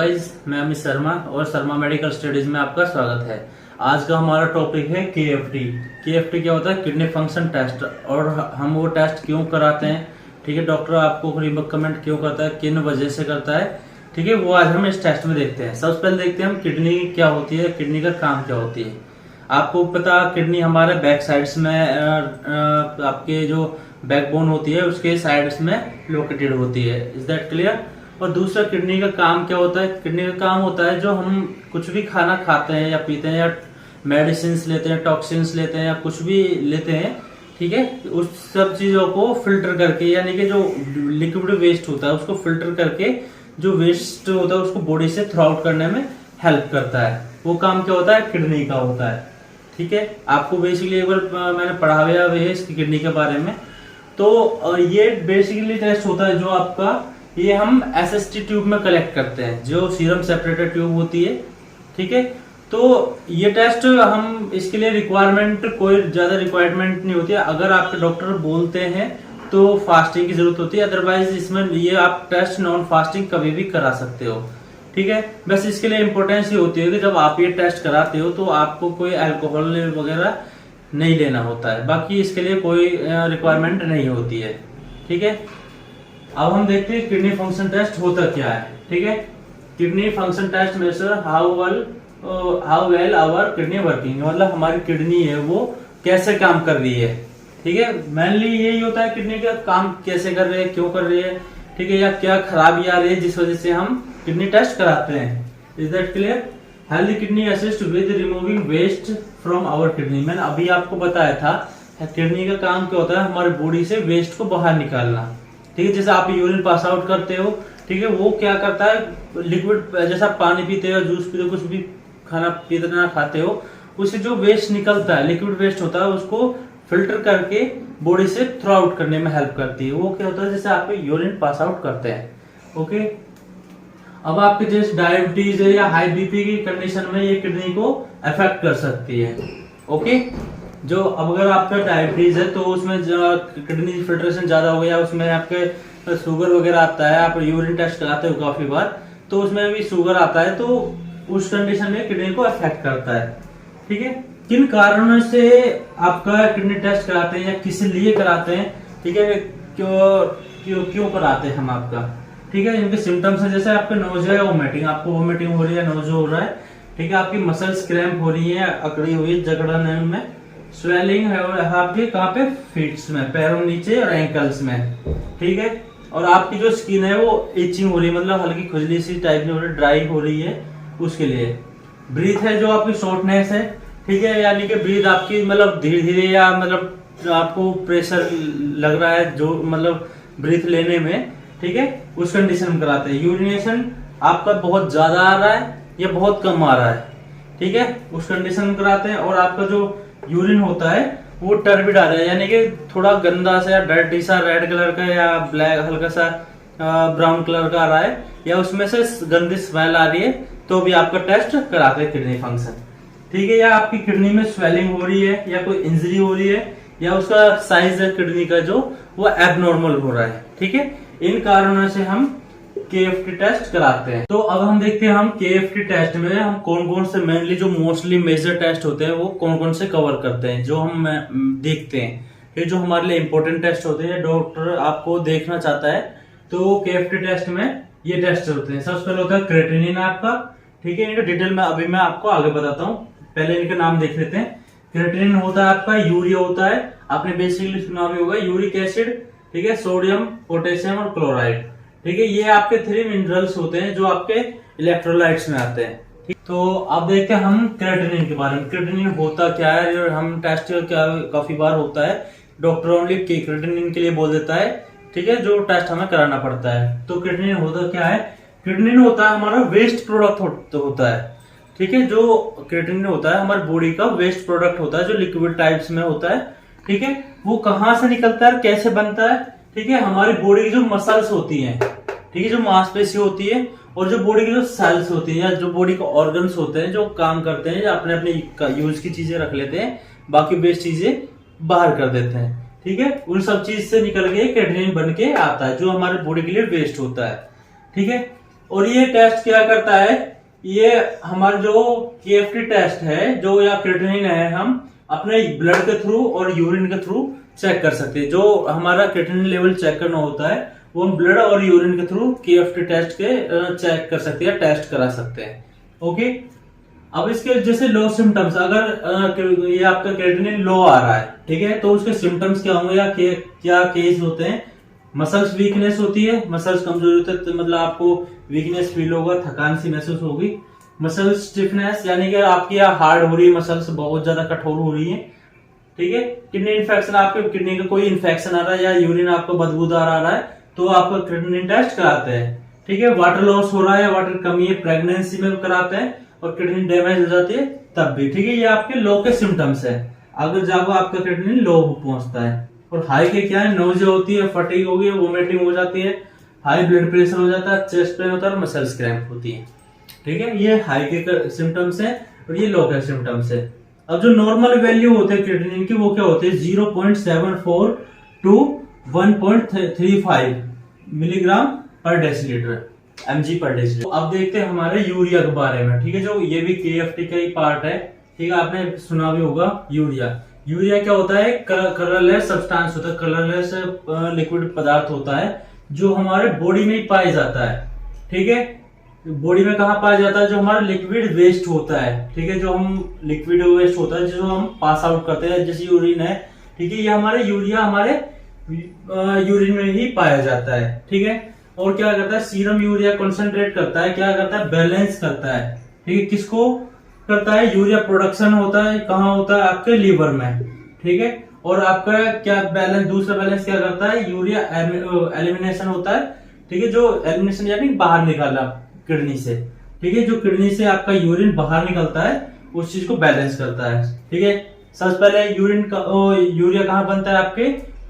Guys, मैं अमित शर्मा और Sharma medical studies में आपका स्वागत है। आज का हमारा टॉपिक है केएफटी। केएफटी क्या होता है? Kidney function test. और हम वो टेस्ट क्यों कराते हैं, ठीक है, डॉक्टर आपको रिकमेंड क्यों करता है, किन वजह से करता है, ठीक है, वो आज हम इस टेस्ट में देखते हैं। सबसे पहले देखते हैं हम किडनी क्या होती है, किडनी का काम क्या होती है। आपको पता, किडनी हमारे बैक साइड्स में आपके जो बैकबोन होती है उसके साइड्स में लोकेटेड होती है। Is that clear? और दूसरा, किडनी का काम क्या होता है? किडनी का काम होता है जो हम कुछ भी खाना खाते हैं या पीते हैं या मेडिसिन लेते हैं, टॉक्सिन्स लेते हैं या कुछ भी लेते हैं, ठीक है, उस सब चीजों को फिल्टर करके, यानी कि जो लिक्विड वेस्ट होता है उसको फिल्टर करके जो वेस्ट होता है उसको बॉडी से थ्रो आउट करने में हेल्प करता है। वो काम क्या होता है? किडनी का होता है। ठीक है, आपको बेसिकली एक बार मैंने पढ़ा हुआ है इसकी किडनी के बारे में। तो ये बेसिकली टेस्ट होता है जो आपका, ये हम एसएसटी ट्यूब में कलेक्ट करते हैं, जो सीरम सेपरेटर ट्यूब होती है। ठीक है, तो ये टेस्ट हम, इसके लिए रिक्वायरमेंट, कोई ज्यादा रिक्वायरमेंट नहीं होती है। अगर आपके डॉक्टर बोलते हैं तो फास्टिंग की जरूरत होती है, अदरवाइज इसमें ये आप टेस्ट नॉन फास्टिंग कभी भी करा सकते हो। ठीक है, बस इसके लिए इम्पोर्टेंस ये होती है कि जब आप ये टेस्ट कराते हो तो आपको कोई अल्कोहल वगैरह नहीं लेना होता है, बाकी इसके लिए कोई रिक्वायरमेंट नहीं होती है। ठीक है, अब हम देखते हैं किडनी फंक्शन टेस्ट होता क्या है। ठीक है, kidney function test measure how well our kidney working, मतलब हमारी किडनी है वो कैसे काम कर रही है। ठीक है, मेनली यही होता है किडनी का काम कैसे कर रही है, क्यों कर रही है, ठीक है, या क्या खराबी आ रही है जिस वजह से हम किडनी टेस्ट कराते हैं। Is that clear? Healthy kidney assist with removing waste from our kidney. मैंने अभी आपको बताया था किडनी का काम क्या होता है, हमारी बॉडी से वेस्ट को बाहर निकालना। ठीक है, जैसे आप यूरिन पास आउट करते हो, ठीक है, वो क्या करता है, लिक्विड, जैसा पानी पीते हो, जूस पीते हो, कुछ भी खाना पीना खाते हो, उससे जो वेस्ट निकलता है, लिक्विड वेस्ट होता है, उसको फिल्टर करके बॉडी से थ्रो आउट करने में हेल्प करती है। वो क्या होता है, जैसे आप यूरिन पास आउट करते हैं। ओके, अब आपके जैसे डायबिटीज है या हाई बीपी की कंडीशन में ये किडनी को अफेक्ट कर सकती है। ओके, जो अब अगर आपका डायबिटीज है तो उसमें किडनी फिल्ट्रेशन ज्यादा हो गया, उसमें आपके शुगर वगैरह आता है, आप यूरिन टेस्ट कराते हो काफी बार तो उसमें भी शुगर आता है, तो उस कंडीशन में किडनी को अफेक्ट करता है। ठीक है, किन कारणों से आपका किडनी टेस्ट कराते हैं या किस लिए कराते हैं, ठीक है, क्यों कराते हैं हम आपका, ठीक है, इनके सिम्टम्स है, जैसे आपके नोजिया या वोमिटिंग, आपको वोमिटिंग हो रही है, नोजिया हो रहा है, ठीक है, आपकी मसल्स क्रैम्प हो रही है, अकड़ी हुई है, जकड़न में, स्वेलिंग है आपके कहाँ पे, फीट्स में, पैरों नीचे और एंकल्स में। ठीक है, और आपकी जो स्किन है वो इचिंग हो रही है, मतलब हल्की खुजली सी टाइप की हो रही है, ड्राई हो रही है, उसके लिए। ब्रीथ है जो आपकी शॉर्टनेस है, ठीक है, यानी कि ब्रीथ आपकी मतलब धीरे धीरे, या मतलब आपको प्रेशर लग रहा है जो मतलब ब्रीथ लेने में, ठीक है, उस कंडीशन में कराते हैं। यूरिनेशन आपका बहुत ज्यादा आ रहा है या बहुत कम आ रहा है, ठीक है, उस कंडीशन में कराते हैं। और आपका जो यूरिन होता है वो टर्बिड आ रहा है, यानी कि थोड़ा गंदा सा या डर्टी सा, रेड कलर का या ब्लैक हल्का सा ब्राउन कलर का आ रहा है, या उसमें से गंदी स्मेल आ रही है, तो भी आपका टेस्ट कराते हैं किडनी फंक्शन। ठीक है, या आपकी किडनी में स्वेलिंग हो रही है या कोई इंजरी हो रही है, या उसका साइज है किडनी का जो वो एबनॉर्मल हो रहा है। ठीक है, इन कारणों से हम केएफटी टेस्ट कराते हैं। तो अब हम देखते हैं हम केएफटी टेस्ट में हम कौन कौन से, मेनली जो मोस्टली मेजर टेस्ट होते हैं वो कौन कौन से कवर करते हैं, जो हम देखते हैं, ये जो हमारे लिए इंपॉर्टेंट टेस्ट होते हैं, डॉक्टर आपको देखना चाहता है तो केएफटी टेस्ट में ये टेस्ट होते हैं। सबसे पहले होता है क्रेटिनिन आपका, ठीक है, इनका डिटेल में अभी मैं आपको आगे बताता हूँ, पहले इनका नाम देख लेते हैं। क्रेटिनिन होता है आपका, यूरिया होता है, आपने बेसिकली सुना भी होगा, यूरिक एसिड, ठीक है, सोडियम, पोटेशियम और क्लोराइड। ठीक है, ये आपके 3 मिनरल्स होते हैं जो आपके इलेक्ट्रोलाइट्स में आते हैं। ठीक, तो अब देखते हैं हम क्रेटिनिन के बारे में। क्रेटिनिन होता क्या है, जो हम टेस्ट क्या काफी बार होता है, डॉक्टर ओनली क्रेटिनिन के लिए बोल देता है, ठीक है, जो टेस्ट हमें कराना पड़ता है। तो क्रेटिनिन होता क्या है? क्रेटिनिन होता है हमारा वेस्ट प्रोडक्ट होता है। ठीक है, जो क्रेटिनिन होता है हमारी बॉडी का वेस्ट प्रोडक्ट होता है, जो लिक्विड टाइप्स में होता है। ठीक है, वो कहाँ से निकलता है, कैसे बनता है, ठीक है, हमारी बॉडी की जो मसल्स होती हैं, ठीक है, जो मांसपेशी होती है, और जो बॉडी की जो सेल्स होती हैं, या जो बॉडी के ऑर्गन्स होते हैं जो काम करते हैं, या अपने अपने यूज की चीजें रख लेते हैं, बाकी वेस्ट चीजें बाहर कर देते हैं। ठीक है, उन सब चीज से निकल के क्रेटिनिन बन के आता है, जो हमारे बॉडी के लिए वेस्ट होता है। ठीक है, और ये टेस्ट क्या करता है, ये हमारा जो केएफटी टेस्ट है जो या क्रिएटिनिन है, हम अपने ब्लड के थ्रू और यूरिन के थ्रू चेक कर सकते हैं। जो हमारा क्रिएटिनिन लेवल चेक करना होता है वो हम ब्लड और यूरिन के थ्रू केएफटी टेस्ट के चेक कर सकते हैं, टेस्ट करा सकते हैं। ओके, अब इसके जैसे लो सिम्टम्स, अगर ये आपका क्रिएटिनिन लो आ रहा है, ठीक है, तो उसके सिम्टम्स क्या होंगे या क्या केस होते हैं। मसल्स वीकनेस होती है, मसल्स कमजोरी होते हैं, तो मतलब आपको वीकनेस फील होगा, थकान सी महसूस होगी। मसल स्टिफनेस यानी कि आपकी हार्ड हो रही है, मसल्स बहुत ज्यादा कठोर हो रही है, ठीक है। किडनी इन्फेक्शन, आपके किडनी का कोई इन्फेक्शन आ रहा है या यूरिन आपको बदबूदार आ रहा है तो आपका क्रिएटिनिन टेस्ट कराते हैं, ठीक है। वाटर लॉस हो रहा है, वाटर कमी है, प्रेगनेंसी में कराते हैं, और किडनी डैमेज हो जाती है तब भी, ठीक है। ये आपके लो के सिम्टम्स है, अगर जब आपका किडनी लो पहुंचता है। और हाई के क्या है, नोजिया होती है, फटीग होगी, वोमिटिंग हो जाती है, हाई ब्लड प्रेशर हो जाता है, चेस्ट पेन होता है, मसल्स क्रैम्प होती है, ठीक है। ये हाई के सिम्टम्स है और ये लो के सिम्टम्स है। अब जो नॉर्मल वैल्यू होते हैं क्रिएटिनिन की वो क्या होते हैं, 0.74 टू 1.35 मिलीग्राम पर डेसीलीटर, mg पर डेसीलीटर। अब देखते हैं हमारे यूरिया के बारे में, ठीक है, जो ये भी केएफटी का ही पार्ट है, ठीक है। आपने सुना भी होगा यूरिया क्या होता है, कलरलेस सब्सटेंस होता है, कलरलेस लिक्विड पदार्थ होता है जो हमारे बॉडी में ही पाया जाता है, ठीक है। बॉडी में कहाँ पाया जाता है, जो हमारा लिक्विड वेस्ट होता है, ठीक है, जो हम लिक्विड वेस्ट होता है जो हम पास आउट करते हैं, जैसे यूरिन है, ठीक है, ये हमारे यूरिया हमारे यूरिन में ही पाया जाता है, ठीक है। और क्या करता है, सीरम यूरिया कंसंट्रेट करता है, क्या करता है, बैलेंस करता है, ठीक है। किसको करता है, यूरिया प्रोडक्शन होता है, कहाँ होता है, आपके लीवर में, ठीक है। और आपका क्या बैलेंस, दूसरा बैलेंस क्या करता है, यूरिया एलिमिनेशन होता है, ठीक है, जो एलिमिनेशन यानी बाहर निकालना किडनी से, ठीक है, जो किडनी से आपका यूरिन बाहर निकलता है उस चीज को बैलेंस करता है, ठीक है। सबसे पहले यूरिया कहाँ बनता है, आपके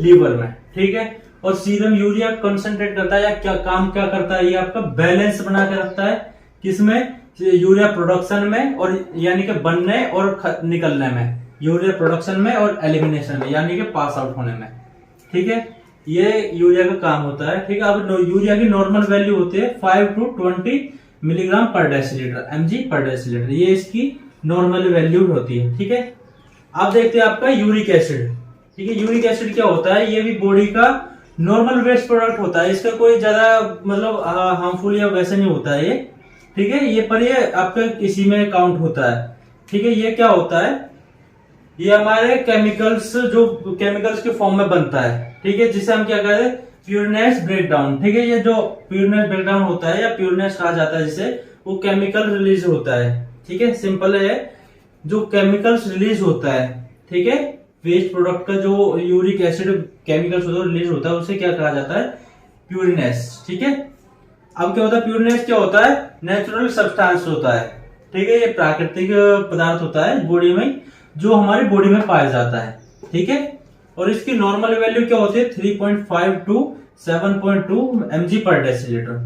लीवर में, ठीक है। और सीरम यूरिया कंसंट्रेट करता है या क्या करता है, ये आपका बैलेंस बना के रखता है, किसमें, यूरिया प्रोडक्शन में, और यानी कि बनने और निकलने में, यूरिया प्रोडक्शन में और एलिमिनेशन में, यानी कि पास आउट होने में, ठीक है। ये यूरिया का काम होता है, ठीक है। अब यूरिया की नॉर्मल वैल्यू होती है 5 to 20 मिलीग्राम पर डेसीलीटर, mg पर डेसीलीटर, ये इसकी नॉर्मल वैल्यू होती है, ठीक है। अब देखते हैं आपका यूरिक एसिड, ठीक है। यूरिक एसिड क्या होता है, ये भी बॉडी का नॉर्मल वेस्ट प्रोडक्ट होता है, इसका कोई ज्यादा मतलब हार्मफुल या वैसे नहीं होता है ये, ठीक है। ये पर ये आपका इसी में काउंट होता है, ठीक है। ये क्या होता है, ये हमारे केमिकल्स के फॉर्म में बनता है, ठीक है, जिसे हम क्या कहते हैं, प्यूरिनेस ब्रेकडाउन, ठीक है। ये जो प्यूरिनेस ब्रेकडाउन होता है या प्यूरिनेस कहा जाता है जिसे, वो केमिकल रिलीज होता है, ठीक है। सिंपल है, जो केमिकल्स रिलीज होता है, ठीक है, वेस्ट प्रोडक्ट का जो यूरिक एसिड केमिकल्स रिलीज होता है उसे क्या कहा जाता है, प्यूरिनेस, ठीक है। अब क्या होता है, प्यूरिनेस क्या होता है, नेचुरल सब्सटेंस होता है, ठीक है, ये प्राकृतिक पदार्थ होता है बॉडी में, जो हमारी बॉडी में पाया जाता है, ठीक है। और इसकी नॉर्मल वैल्यू क्या होती है, 3.5 टू 7.2 mg पर डेसीलीटर,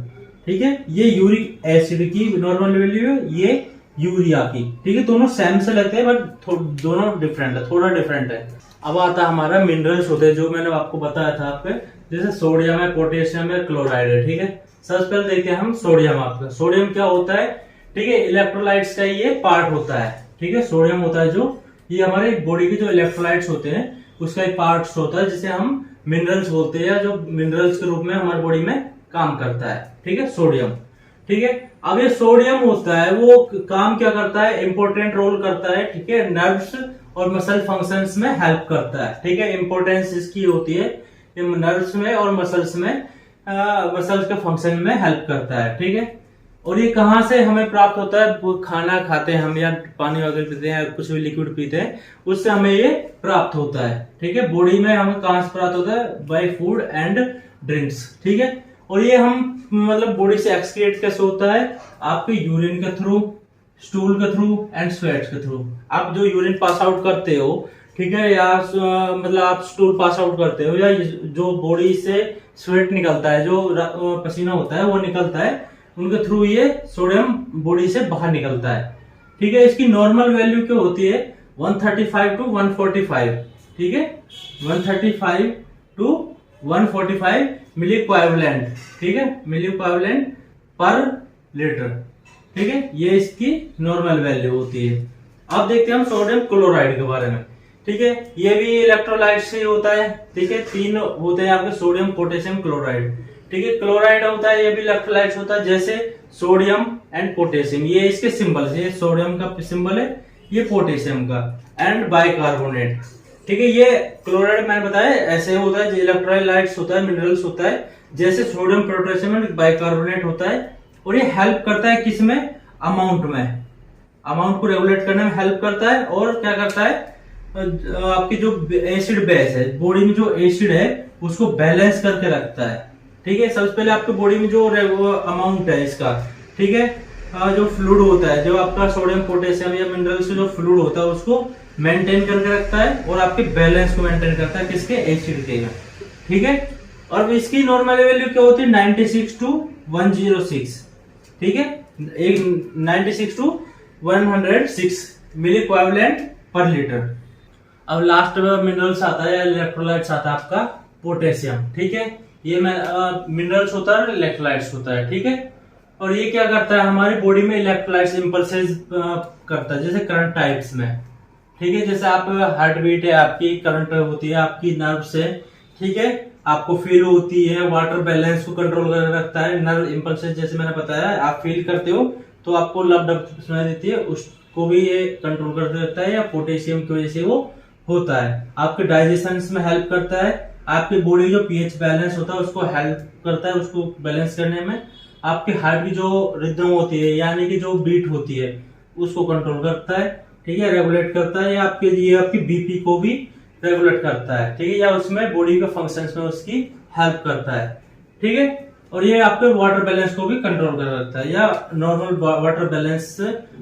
ठीक है। ये यूरिक एसिड की नॉर्मल वैल्यू है, ये यूरिया की, ठीक है। दोनों सेम से लगते हैं बट दोनों डिफरेंट है, थोड़ा डिफरेंट है। अब आता है हमारा मिनरल्स होते हैं, जो मैंने आपको बताया था आपके, जैसे सोडियम है, पोटेशियम है, क्लोराइड है, ठीक है। सबसे पहले देखते हैं हम सोडियम। आपका सोडियम क्या होता है, ठीक है, इलेक्ट्रोलाइट्स का ये पार्ट होता है, ठीक है। सोडियम होता है जो, ये हमारे बॉडी के जो इलेक्ट्रोलाइट्स होते हैं उसका एक पार्ट होता है, जिसे हम मिनरल्स बोलते हैं, या जो मिनरल्स के रूप में हमारी बॉडी में काम करता है, ठीक है, सोडियम, ठीक है। अब ये सोडियम होता है, वो काम क्या करता है, इंपॉर्टेंट रोल करता है, ठीक है, नर्व्स और मसल फंक्शंस में हेल्प करता है, ठीक है। इंपॉर्टेंस इसकी होती है नर्व्स में और मसल्स में, मसल्स के फंक्शन में हेल्प करता है, ठीक है। और ये कहाँ से हमें प्राप्त होता है, खाना खाते हैं हम या पानी वगैरह पीते हैं, कुछ भी लिक्विड पीते हैं, उससे हमें ये प्राप्त होता है, ठीक है। बॉडी में हमें कहाँ से प्राप्त होता है, बाय फूड एंड ड्रिंक्स, ठीक है। और ये हम मतलब बॉडी से एक्सक्रीट कैसे होता है, आपके यूरिन के थ्रू, स्टूल के थ्रू एंड स्वेट के थ्रू। आप जो यूरिन पास आउट करते हो, ठीक है, या मतलब आप स्टूल पास आउट करते हो, या जो बॉडी से स्वेट निकलता है, जो पसीना होता है वो निकलता है, उनके थ्रू ये सोडियम बॉडी से बाहर निकलता है, ठीक है। इसकी नॉर्मल वैल्यू क्या होती है, 135 टू 145, ठीक है, 135 टू 145 मिली इक्विवेलेंट, ठीक है, मिली इक्विवेलेंट पर लीटर। ठीक है, ये इसकी नॉर्मल वैल्यू होती है। अब देखते हैं हम सोडियम क्लोराइड के बारे में। ठीक है, ये भी इलेक्ट्रोलाइट से होता है। ठीक है, तीन होते हैं आपके, सोडियम, पोटेशियम, क्लोराइड। ठीक है, क्लोराइड होता है, ये भी इलेक्ट्रोलाइट होता है, जैसे सोडियम एंड पोटेशियम। ये इसके सिंबल है, ये सोडियम का सिंबल है, ये पोटेशियम का, एंड बाइकार्बोनेट। ठीक है, ये क्लोराइड मैंने बताया ऐसे होता है, इलेक्ट्रोलाइट्स होता है, मिनरल्स होता है, जैसे सोडियम, पोटेशियम एंड बाइकार्बोनेट होता है। और ये हेल्प करता है किसमें, अमाउंट में, अमाउंट को रेगुलेट करने में हेल्प करता है। और क्या करता है, आपकी जो एसिड बेस है, बॉडी में जो एसिड है उसको बैलेंस करके रखता है। ठीक है, सबसे पहले आपके बॉडी में जो अमाउंट है इसका, ठीक है, जो फ्लूइड होता है, जो आपका सोडियम, पोटेशियम या मिनरल्स जो फ्लूइड होता है उसको मेंटेन करके रखता है, और आपके बैलेंस को मेंटेन करता है, किसके, एसिड के। ठीक है, और इसकी नॉर्मल वैल्यू क्या होती है, 96 to 106। ठीक है, 96 to 106 milliequivalent per litre. अब लास्ट में मिनरल्स आता है, इलेक्ट्रोलाइट्स आता है आपका पोटेशियम। ठीक है, ये मिनरल्स होता है, इलेक्ट्रोलाइट्स होता है। ठीक है, और ये क्या करता है, हमारी बॉडी में इलेक्ट्रोलाइट्स इंपल्सेस करता है, जैसे करंट टाइप्स में। ठीक है, जैसे आप हार्ट बीट है आपकी, करंट होती है आपकी नर्व से। ठीक है, आपको फील होती है, वाटर बैलेंस को कंट्रोल कर रखता है, नर्व इंपल्सेस जैसे मैंने बताया, आप फील करते हो तो आपको लब डब सुनाई देती है, उसको भी ये कंट्रोल कर देता है, या पोटेशियम की वजह से वो होता है। आपके डाइजेशन में हेल्प करता है, आपकी बॉडी जो पीएच बैलेंस होता है उसको हेल्प करता है, उसको बैलेंस करने में। आपके हार्ट की जो रिदम होती है, यानी कि जो बीट होती है, उसको कंट्रोल करता है। ठीक है, रेगुलेट करता है, या ये आपकी बीपी को भी रेगुलेट करता है। ठीक है, या उसमें बॉडी के फंक्शंस में उसकी हेल्प करता है। ठीक है, और ये आपके वाटर बैलेंस को भी कंट्रोल कर रखता है, या नॉर्मल वाटर बैलेंस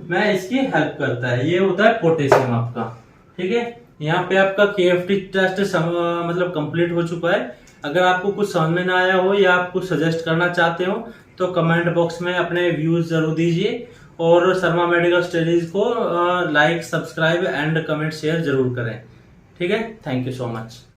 में इसकी हेल्प करता है। ये होता है पोटेशियम आपका। ठीक है, यहाँ पे आपका KFT टेस्ट मतलब कंप्लीट हो चुका है। अगर आपको कुछ समझ में ना आया हो, या आप कुछ सजेस्ट करना चाहते हो, तो कमेंट बॉक्स में अपने व्यूज जरूर दीजिए, और शर्मा मेडिकल स्टडीज को like, subscribe and comment share जरूर करें। ठीक है, थैंक यू सो मच।